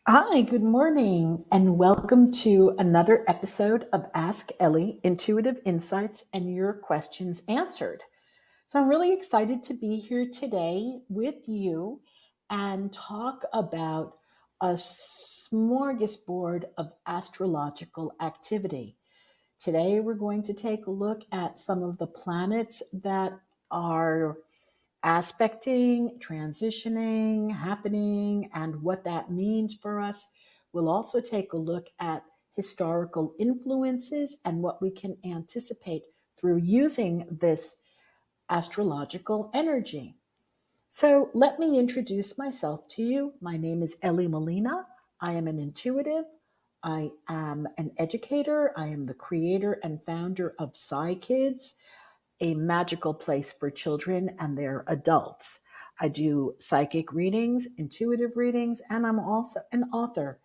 Hi, good morning, and welcome to another episode of Ask Elly Intuitive Insights and Your Questions Answered. So, I'm really excited to be here today with you and talk about a smorgasbord of astrological activity. Today, we're going to take a look at some of the planets that are aspecting, transitioning, happening, and what that means for us. We'll also take a look at historical influences and what we can anticipate through using this astrological energy. So, let me introduce myself to you. My name is Elly Molina. I am an intuitive. I am an educator. I am the creator and founder of Kids, a magical place for children and their adults. I do psychic readings, intuitive readings, and I'm also an author.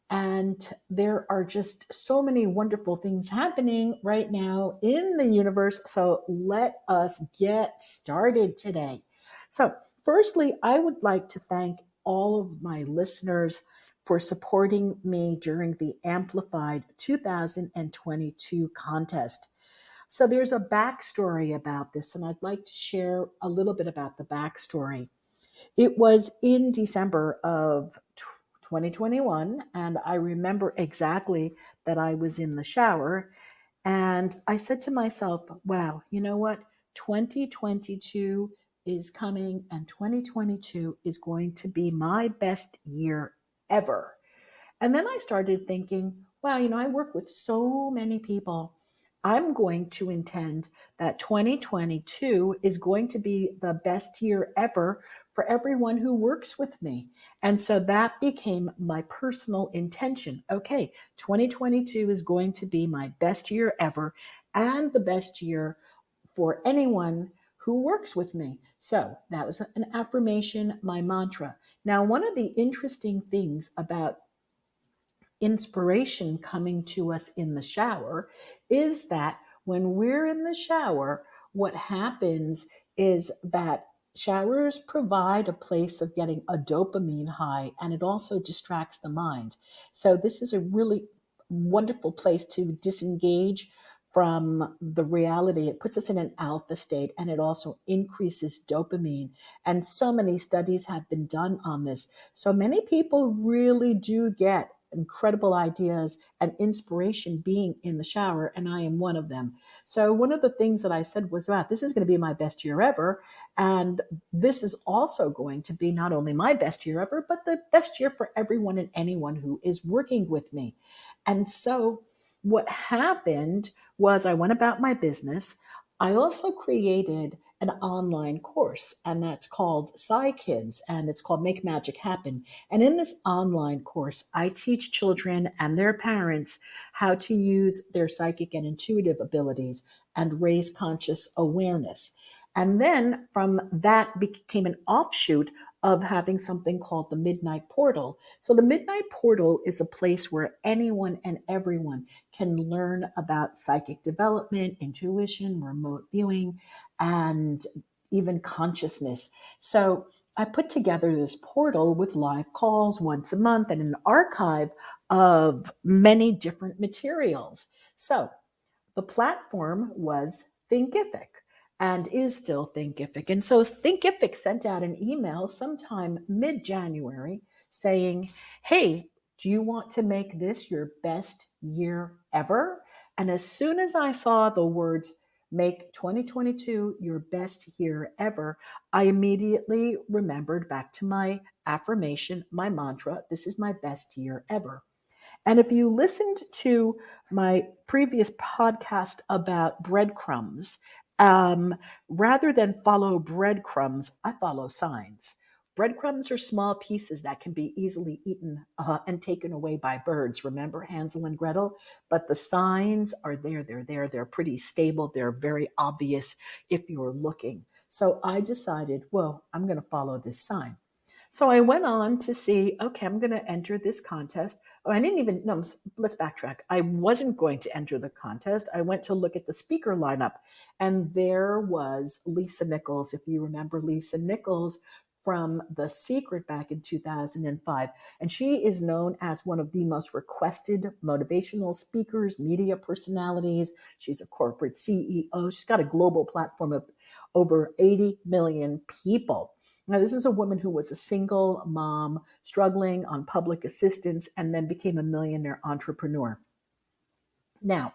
And there are just so many wonderful things happening right now in the universe. So let us get started today. So, firstly, I would like to thank all of my listeners for supporting me during the Amplified 2022 contest. So there's a backstory about this, and I'd like to share a little bit about the backstory. It was in December of 2021, and I remember exactly that I was in the shower, and I said to myself, wow, you know what? 2022 is coming, and 2022 is going to be my best year ever. And then I started thinking, wow, I work with so many people. I'm going to intend that 2022 is going to be the best year ever for everyone who works with me. And so that became my personal intention. Okay, 2022 is going to be my best year ever and the best year for anyone who works with me. So that was an affirmation, my mantra. Now, one of the interesting things about inspiration coming to us in the shower is that when we're in the shower, what happens is that showers provide a place of getting a dopamine high, and it also distracts the mind. So, this is a really wonderful place to disengage from the reality. It puts us in an alpha state, and it also increases dopamine. And so many studies have been done on this. So many people really do get incredible ideas and inspiration being in the shower, and I am one of them. So one of the things that I said was, wow, this is going to be my best year ever, and this is also going to be not only my best year ever, but the best year for everyone and anyone who is working with me. And so what happened was I went about my business. I also created an online course, and that's called Kids, and it's called Make Magic Happen. And in this online course, I teach children and their parents how to use their psychic and intuitive abilities and raise conscious awareness. And then from that became an offshoot of having something called the Midnight Portal. So the Midnight Portal is a place where anyone and everyone can learn about psychic development, intuition, remote viewing, and even consciousness. So I put together this portal with live calls once a month and an archive of many different materials. So the platform was Thinkific and is still Thinkific. And so Thinkific sent out an email sometime mid January saying, hey, do you want to make this your best year ever? And as soon as I saw the words, make 2022 your best year ever, I immediately remembered back to my affirmation, my mantra, this is my best year ever. And if you listened to my previous podcast about breadcrumbs, rather than follow breadcrumbs, I follow signs. Breadcrumbs are small pieces that can be easily eaten and taken away by birds. Remember Hansel and Gretel? But the signs are there, they're pretty stable, they're very obvious if you're looking. So I decided, well, I'm going to follow this sign. So I went on to see, okay, I'm going to enter this contest. Oh, I didn't even, no, let's backtrack. I wasn't going to enter the contest. I went to look at the speaker lineup, and there was Lisa Nichols. If you remember Lisa Nichols from The Secret back in 2005. And she is known as one of the most requested motivational speakers, media personalities. She's a corporate CEO. She's got a global platform of over 80 million people. Now, this is a woman who was a single mom struggling on public assistance and then became a millionaire entrepreneur. Now,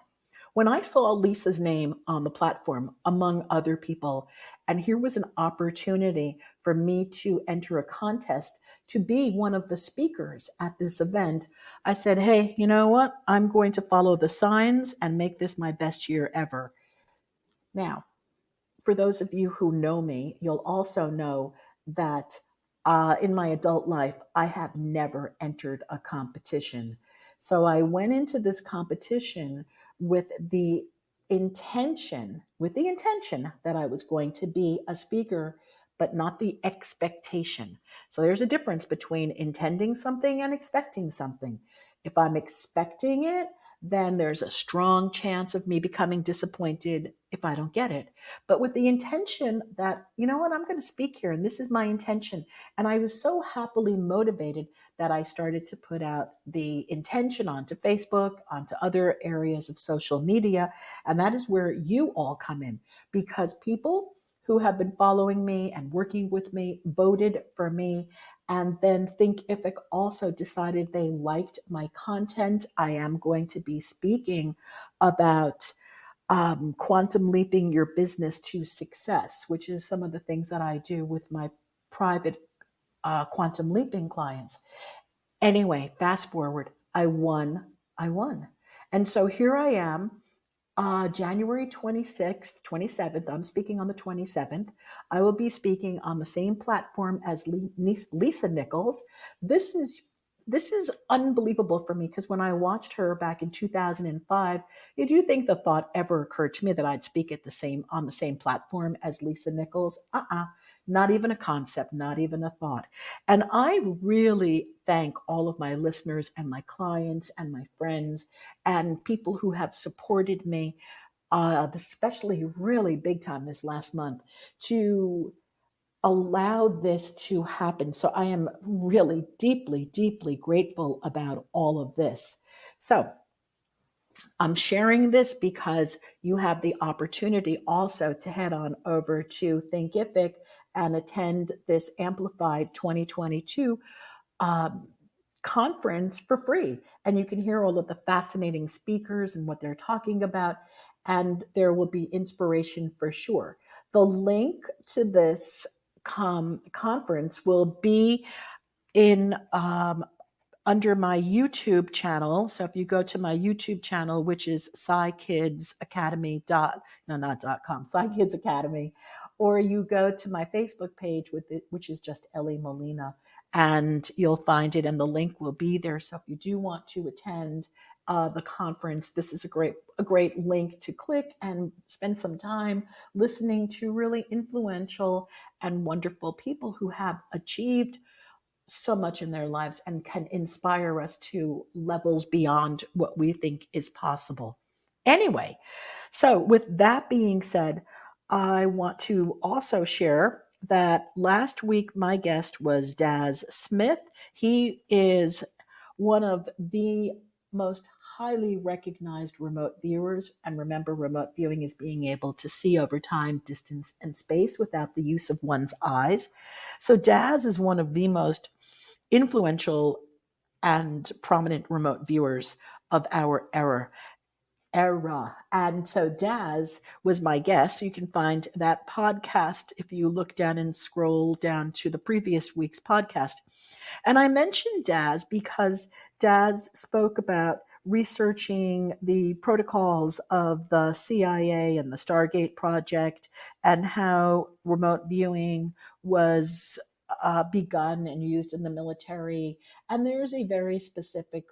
when I saw Lisa's name on the platform, among other people, and here was an opportunity for me to enter a contest to be one of the speakers at this event, I said, hey, you know what? I'm going to follow the signs and make this my best year ever. Now, for those of you who know me, you'll also know that in my adult life, I have never entered a competition. So I went into this competition with the intention that I was going to be a speaker, but not the expectation. So there's a difference between intending something and expecting something. If I'm expecting it, then there's a strong chance of me becoming disappointed if I don't get it. But with the intention that, you know what, I'm going to speak here and this is my intention. And I was so happily motivated that I started to put out the intention onto Facebook, onto other areas of social media. And that is where you all come in, because people who have been following me and working with me voted for me. And then Thinkific also decided they liked my content. I am going to be speaking about quantum leaping your business to success, which is some of the things that I do with my private quantum leaping clients. Anyway, fast forward, I won. And so here I am, January 26th, 27th. I'm speaking on the 27th. I will be speaking on the same platform as Lisa Nichols. This is this is unbelievable for me because when I watched her back in 2005, did you think the thought ever occurred to me that I'd speak at the same on the same platform as Lisa Nichols? Not even a concept, not even a thought. And I really thank all of my listeners and my clients and my friends and people who have supported me, especially really big time this last month, to allow this to happen. So I am really deeply, deeply grateful about all of this. So I'm sharing this because you have the opportunity also to head on over to Thinkific and attend this Amplified 2022 um, conference for free. And you can hear all of the fascinating speakers and what they're talking about. And there will be inspiration for sure. The link to this conference will be in under my YouTube channel. So if you go to my YouTube channel, which is SciKidsAcademy no, not .com, SciKids Academy, or you go to my Facebook page with it, which is just Elly Molina, and you'll find it, and the link will be there. So if you do want to attend the conference, this is a great link to click and spend some time listening to really influential and wonderful people who have achieved so much in their lives and can inspire us to levels beyond what we think is possible. Anyway, so with that being said, I want to also share that last week my guest was Daz Smith. He is one of the most highly recognized remote viewers. And remember, remote viewing is being able to see over time, distance, and space without the use of one's eyes. So Daz is one of the most influential and prominent remote viewers of our era. And so Daz was my guest. You can find that podcast if you look down and scroll down to the previous week's podcast. And I mentioned Daz because Daz spoke about researching the protocols of the CIA and the Stargate project and how remote viewing was begun and used in the military. And there's a very specific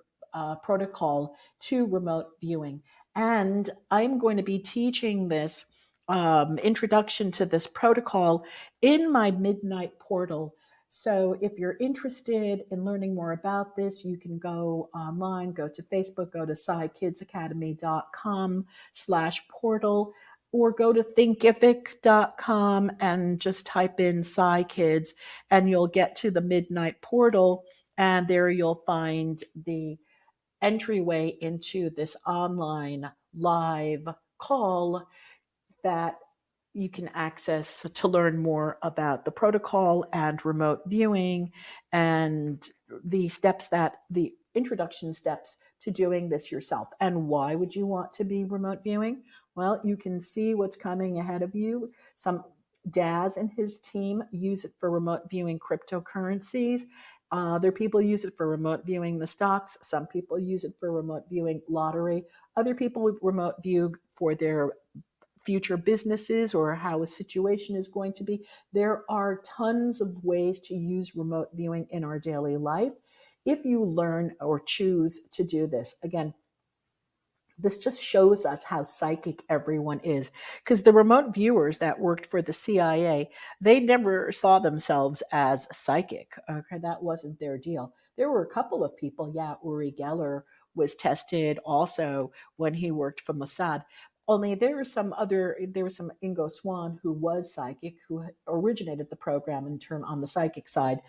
protocol to remote viewing. And I'm going to be teaching this introduction to this protocol in my Midnight Portal. So if you're interested in learning more about this, you can go online, go to Facebook, go to SciKidsAcademy.com/portal. or go to thinkific.com and just type in Psy Kids, and you'll get to the Midnight Portal, and there you'll find the entryway into this online live call that you can access to learn more about the protocol and remote viewing and the introduction steps to doing this yourself. And why would you want to be remote viewing? Well, you can see what's coming ahead of you. Some Daz and his team use it for remote viewing cryptocurrencies. Other people use it for remote viewing the stocks. Some people use it for remote viewing lottery. Other people remote view for their future businesses or how a situation is going to be. There are tons of ways to use remote viewing in our daily life if you learn or choose to do this. Again, this just shows us how psychic everyone is, because the remote viewers that worked for the CIA, they never saw themselves as psychic. Okay, that wasn't their deal. There were a couple of people. Yeah, Uri Geller was tested also when he worked for Mossad. Only there was some Ingo Swann who was psychic, who originated the program in turn on the psychic side.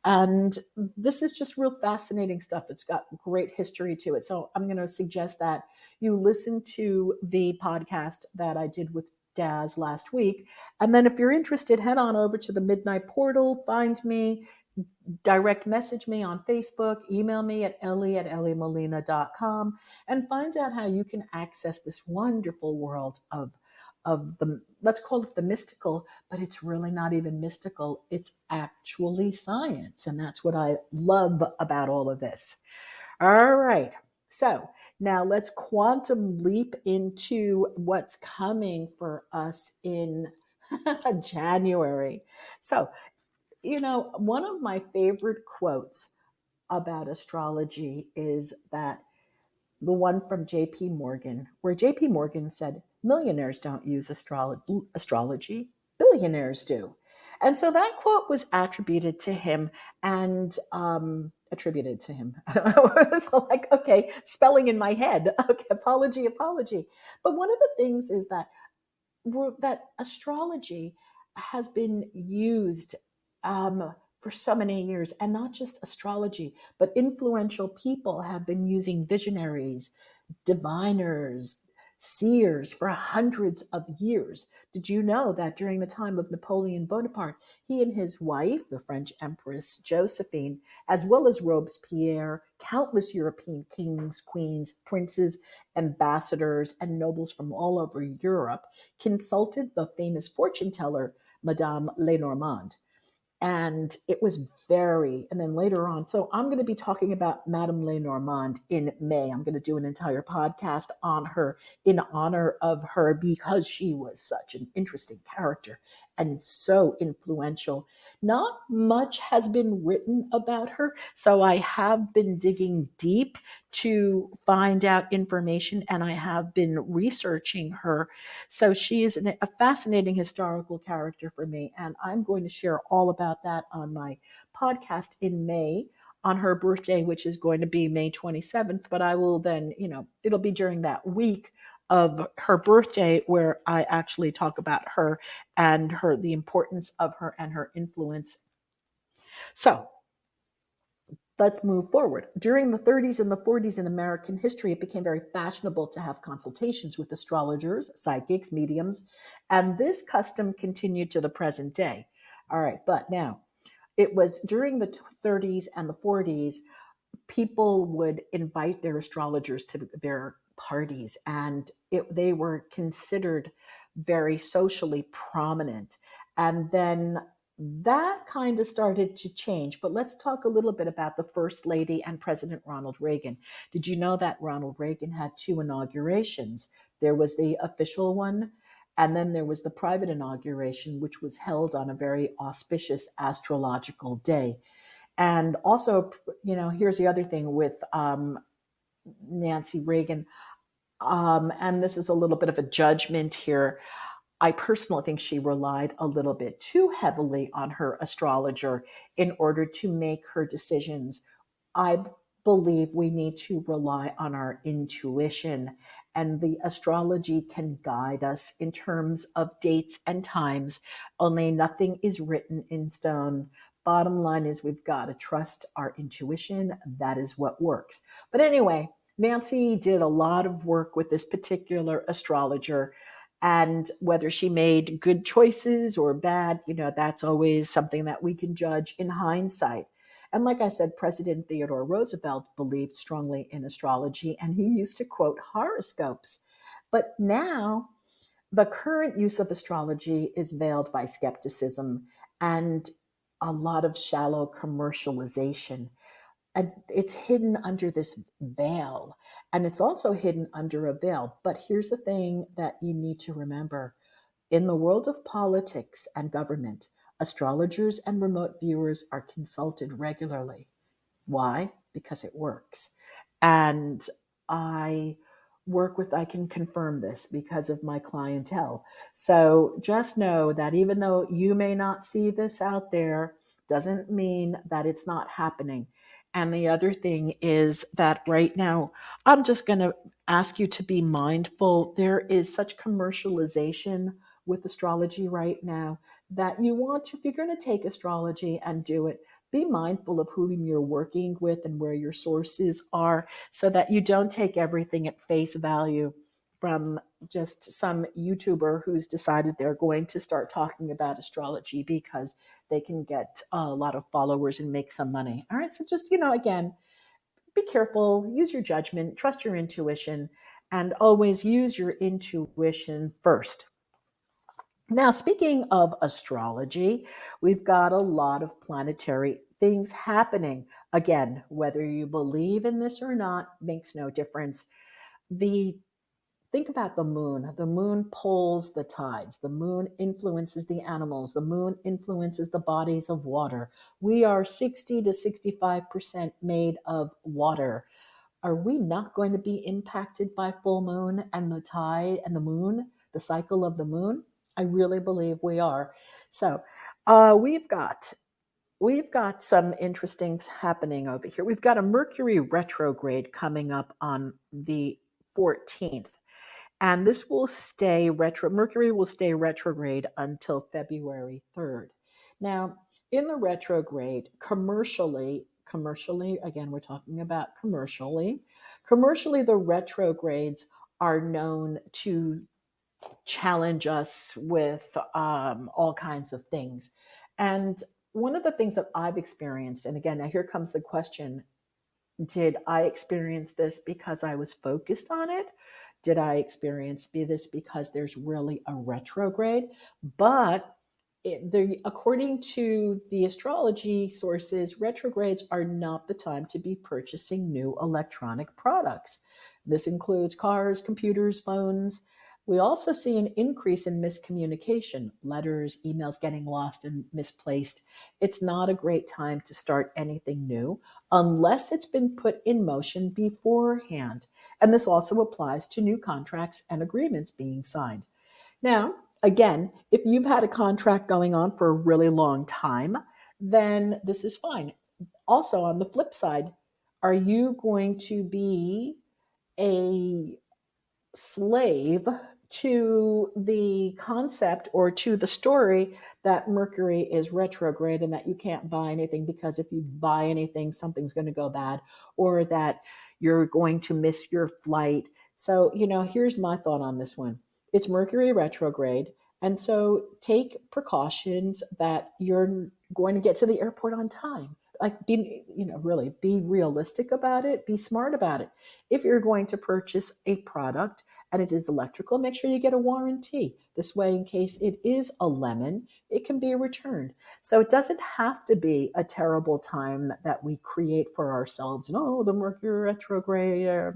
And this is just real fascinating stuff. It's got great history to it. So I'm going to suggest that you listen to the podcast that I did with Daz last week. And then if you're interested, head on over to the Midnight Portal, find me, direct message me on Facebook, email me at elly@ellymolina.com, and find out how you can access this wonderful world of the, let's call it the mystical, but it's really not even mystical. It's actually science. And that's what I love about all of this. All right. So now let's quantum leap into what's coming for us in January. So, one of my favorite quotes about astrology is that the one from JP Morgan, where JP Morgan said, millionaires don't use astrology, billionaires do. And so that quote was attributed to him and attributed to him. So like, okay, spelling in my head. Okay, apology. But one of the things is that astrology has been used for so many years, and not just astrology, but influential people have been using visionaries, diviners, seers for hundreds of years. Did you know that during the time of Napoleon Bonaparte, he and his wife, the French Empress Josephine, as well as Robespierre, countless European kings, queens, princes, ambassadors, and nobles from all over Europe, consulted the famous fortune teller, Madame Lenormand? And it was and then later on, so I'm going to be talking about Madame Lenormand in May. I'm going to do an entire podcast on her in honor of her, because she was such an interesting character and so influential. Not much has been written about her, so I have been digging deep to find out information, and I have been researching her. So she is a fascinating historical character for me, and I'm going to share all about that on my podcast in May on her birthday, which is going to be May 27th. But I will then, it'll be during that week of her birthday where I actually talk about her and the importance of her and her influence. So let's move forward. During the 30s and the 40s in American history, it became very fashionable to have consultations with astrologers, psychics, mediums, and this custom continued to the present day. All right, but now it was during the 30s and the 40s, people would invite their astrologers to their parties, and they were considered very socially prominent. And then that kind of started to change. But let's talk a little bit about the First Lady and President Ronald Reagan. Did you know that Ronald Reagan had two inaugurations? There was the official one, and then there was the private inauguration, which was held on a very auspicious astrological day. And also, here's the other thing with Nancy Reagan, and this is a little bit of a judgment here. I personally think she relied a little bit too heavily on her astrologer in order to make her decisions. I believe we need to rely on our intuition, and the astrology can guide us in terms of dates and times. Only nothing is written in stone. Bottom line is we've got to trust our intuition. That is what works. But anyway, Nancy did a lot of work with this particular astrologer. And whether she made good choices or bad, that's always something that we can judge in hindsight. And like I said, President Theodore Roosevelt believed strongly in astrology, and he used to quote horoscopes. But now, the current use of astrology is veiled by skepticism and a lot of shallow commercialization. And it's hidden under this veil, and it's also hidden under a veil. But here's the thing that you need to remember: in the world of politics and government, astrologers and remote viewers are consulted regularly. Why? Because it works. And I I can confirm this because of my clientele. So just know that even though you may not see this out there, doesn't mean that it's not happening. And the other thing is that right now, I'm just going to ask you to be mindful. There is such commercialization with astrology right now that you want to, if you're going to take astrology and do it, be mindful of whom you're working with and where your sources are, so that you don't take everything at face value from just some YouTuber who's decided they're going to start talking about astrology because they can get a lot of followers and make some money. All right. So just, again, be careful, use your judgment, trust your intuition, and always use your intuition first. Now, speaking of astrology, we've got a lot of planetary things happening. Again, whether you believe in this or not makes no difference. The Think about the moon. The moon pulls the tides. The moon influences the animals. The moon influences the bodies of water. We are 60 to 65% made of water. Are we not going to be impacted by full moon and the tide and the moon, the cycle of the moon? I really believe we are. So we've got some interesting happening over here. We've got a Mercury retrograde coming up on the 14th. And this will stay Mercury will stay retrograde until February 3rd. Now, in the retrograde, commercially, again, we're talking about commercially, the retrogrades are known to challenge us with all kinds of things. And one of the things that I've experienced, and again, now here comes the question: did I experience this because I was focused on it? Did I experience this because there's really a retrograde? But according to the astrology sources, retrogrades are not the time to be purchasing new electronic products. This includes cars, computers, phones. We also see an increase in miscommunication, letters, emails getting lost and misplaced. It's not a great time to start anything new unless it's been put in motion beforehand. And this also applies to new contracts and agreements being signed. Now, again, if you've had a contract going on for a really long time, then this is fine. Also, on the flip side, are you going to be a slave to the concept or to the story that Mercury is retrograde and that you can't buy anything because if you buy anything, something's going to go bad, or that you're going to miss your flight? So, here's my thought on this one: it's Mercury retrograde. And so take precautions that you're going to get to the airport on time. Like, really be realistic about it, be smart about it. If you're going to purchase a product and it is electrical, make sure you get a warranty. This way, in case it is a lemon, it can be returned. So it doesn't have to be a terrible time that we create for ourselves. No, the Mercury retrograde.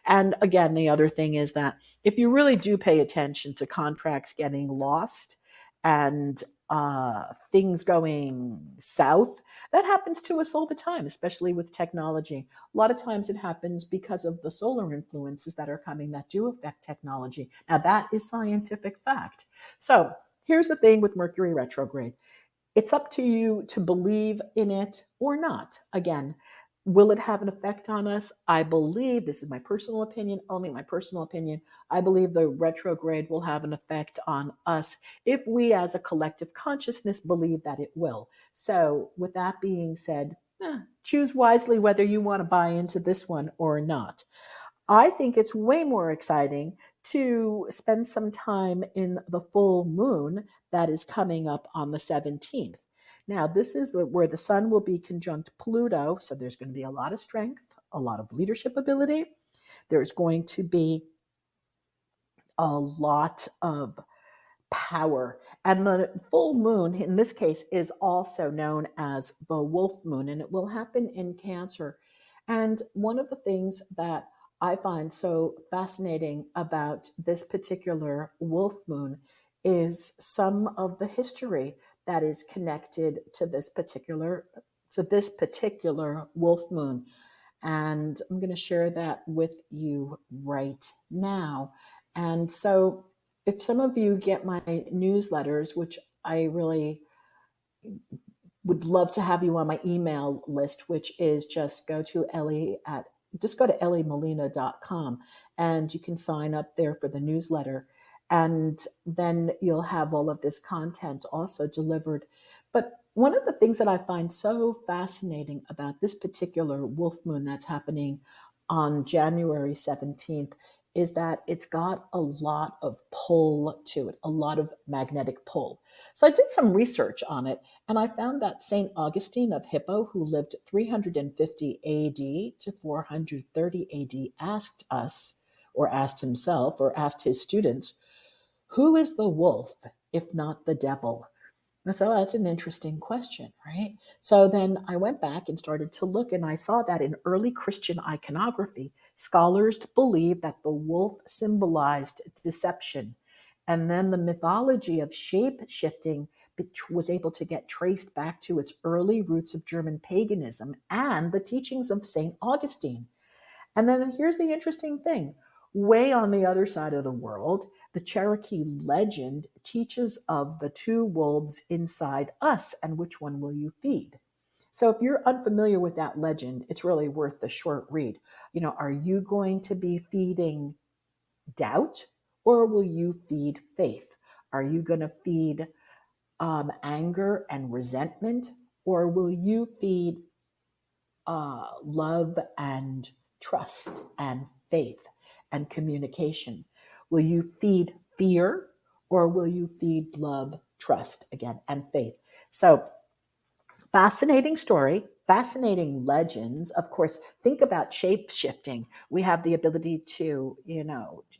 And again, the other thing is that if you really do pay attention to contracts getting lost and things going south, that happens to us all the time, especially with technology. A lot of times it happens because of the solar influences that are coming that do affect technology. Now, that is scientific fact. So here's the thing with Mercury retrograde: it's up to you to believe in it or not. Again, Will it have an effect on us? I believe, this is my personal opinion, only my personal opinion, I believe the retrograde will have an effect on us if we as a collective consciousness believe that it will. So, with that being said, choose wisely whether you want to buy into this one or not. I think it's way more exciting to spend some time in the full moon that is coming up on the 17th. Now, this is where the sun will be conjunct Pluto. So there's going to be a lot of strength, a lot of leadership ability. There's going to be a lot of power. And the full moon, in this case, is also known as the wolf moon, and it will happen in Cancer. And one of the things that I find so fascinating about this particular wolf moon is some of the history that is connected to this particular wolf moon. And I'm going to share that with you right now. And so, if some of you get my newsletters, which I really would love to have you on my email list, which is just go to ellymolina.com and you can sign up there for the newsletter. And then you'll have all of this content also delivered. But one of the things that I find so fascinating about this particular wolf moon that's happening on January 17th is that it's got a lot of pull to it, a lot of magnetic pull. So I did some research on it, and I found that St. Augustine of Hippo, who lived 350 AD to 430 AD, asked himself, or asked his students, who is the wolf if not the devil? And so that's an interesting question, right? So then I went back and started to look, and I saw that in early Christian iconography, scholars believed that the wolf symbolized deception. And then the mythology of shape shifting was able to get traced back to its early roots of German paganism and the teachings of St. Augustine. And then here's the interesting thing: way on the other side of the world, the Cherokee legend teaches of the two wolves inside us and which one will you feed. So if you're unfamiliar with that legend, it's really worth the short read. Are you going to be feeding doubt or will you feed faith? Are you going to feed anger and resentment, or will you feed love and trust and faith and communication? Will you feed fear or will you feed love, trust, again, and faith? So, fascinating story, fascinating legends. Of course, think about shape shifting. We have the ability to,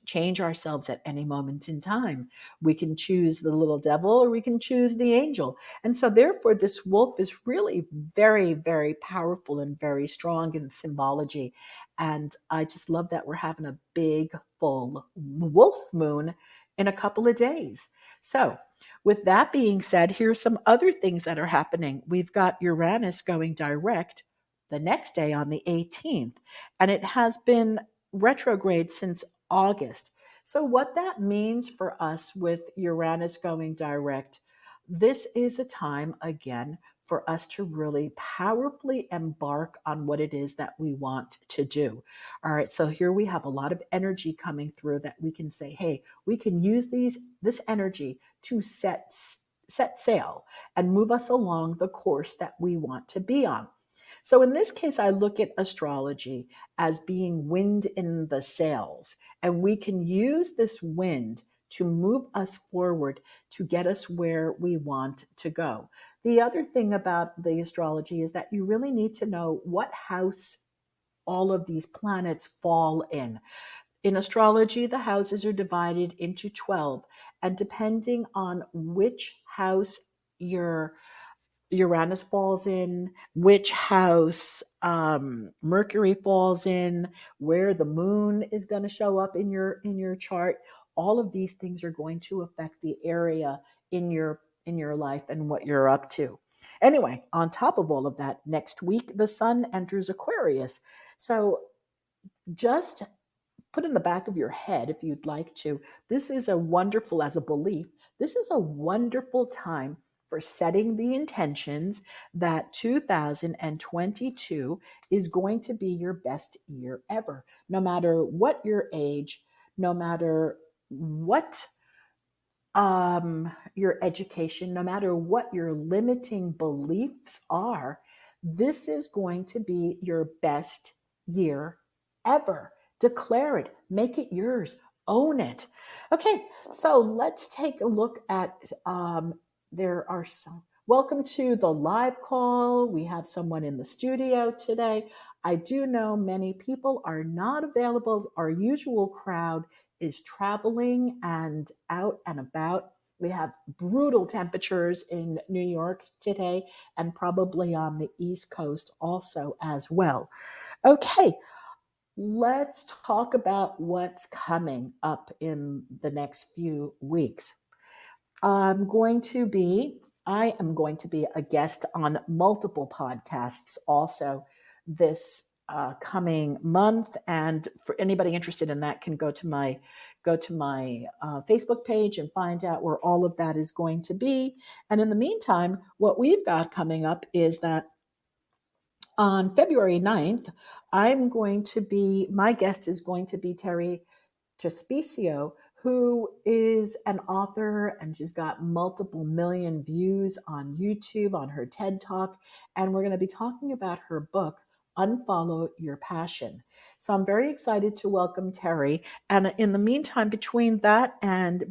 change ourselves at any moment in time. We can choose the little devil or we can choose the angel. And so, therefore, this wolf is really very, very powerful and very strong in symbology. And I just love that we're having a big, full wolf moon in a couple of days. So, with that being said, here's some other things that are happening. We've got Uranus going direct the next day on the 18th, and it has been retrograde since August. So, what that means for us with Uranus going direct, this is a time again for us to really powerfully embark on what it is that we want to do. All right, so here we have a lot of energy coming through that we can say, hey, we can use this energy to set sail and move us along the course that we want to be on. So in this case, I look at astrology as being wind in the sails, and we can use this wind to move us forward to get us where we want to go. The other thing about the astrology is that you really need to know what house all of these planets fall in. In astrology, the houses are divided into 12, and depending on which house your Uranus falls in, which house Mercury falls in, where the moon is going to show up in your chart, all of these things are going to affect the area in your life and what you're up to. Anyway, on top of all of that, next week the sun enters Aquarius. So just put in the back of your head, if you'd like to, this is a wonderful, as a belief, this is a wonderful time for setting the intentions that 2022 is going to be your best year ever. No matter what your age, no matter what your education, no matter what your limiting beliefs are, this is going to be your best year ever. Declare it, make it yours, own it. Okay, so let's take a look at there are some. Welcome to the live call. We have someone in the studio today. I do know many people are not available. Our usual crowd is traveling and out and about. We have brutal temperatures in New York today and probably on the East Coast also as well. Okay, let's talk about what's coming up in the next few weeks. I'm going to be I am going to be a guest on multiple podcasts also this coming month. And for anybody interested in that, can go to my Facebook page and find out where all of that is going to be. And in the meantime, what we've got coming up is that on February 9th, my guest is going to be Terry Trespicio, who is an author, and she's got multiple million views on YouTube, on her TED Talk. And we're going to be talking about her book, Unfollow Your Passion. So I'm very excited to welcome Terry. And in the meantime, between that and the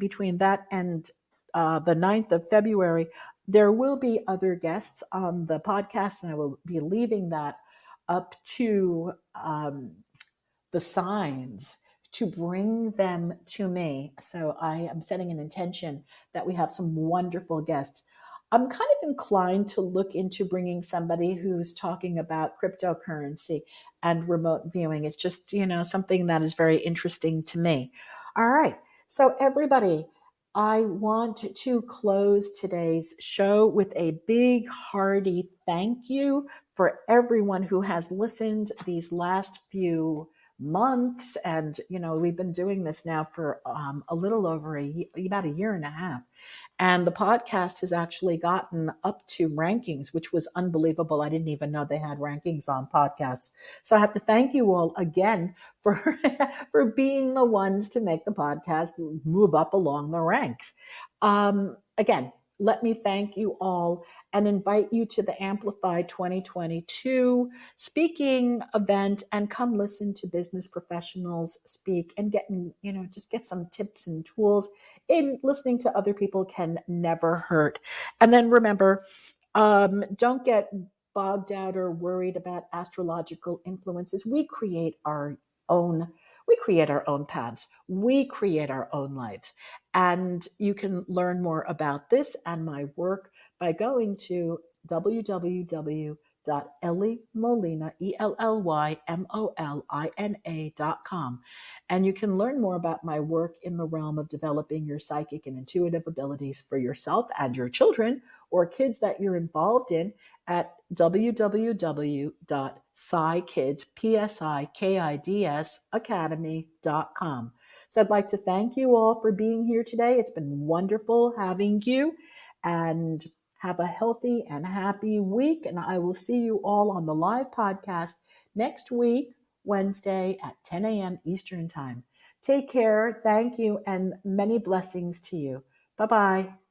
9th of February, there will be other guests on the podcast, and I will be leaving that up to the signs to bring them to me. So I am setting an intention that we have some wonderful guests. I'm kind of inclined to look into bringing somebody who's talking about cryptocurrency and remote viewing. It's just, something that is very interesting to me. All right. So everybody, I want to close today's show with a big, hearty thank you for everyone who has listened these last few months. And we've been doing this now for a little over about a year and a half, and the podcast has actually gotten up to rankings, which was unbelievable. I didn't even know they had rankings on podcasts. So I have to thank you all again for for being the ones to make the podcast move up along the ranks. Again, let me thank you all and invite you to the Amplify 2022 speaking event, and come listen to business professionals speak and just get some tips and tools. In listening to other people can never hurt. And then remember, don't get bogged out or worried about astrological influences. Own we create our own paths. We create our own lives. And you can learn more about this and my work by going to www.ellymolina, ELLYMOLINA.com. And you can learn more about my work in the realm of developing your psychic and intuitive abilities for yourself and your children or kids that you're involved in at www.psykidsacademy.com. So I'd like to thank you all for being here today. It's been wonderful having you, and have a healthy and happy week. And I will see you all on the live podcast next week, Wednesday at 10 a.m. Eastern Time. Take care. Thank you, and many blessings to you. Bye-bye.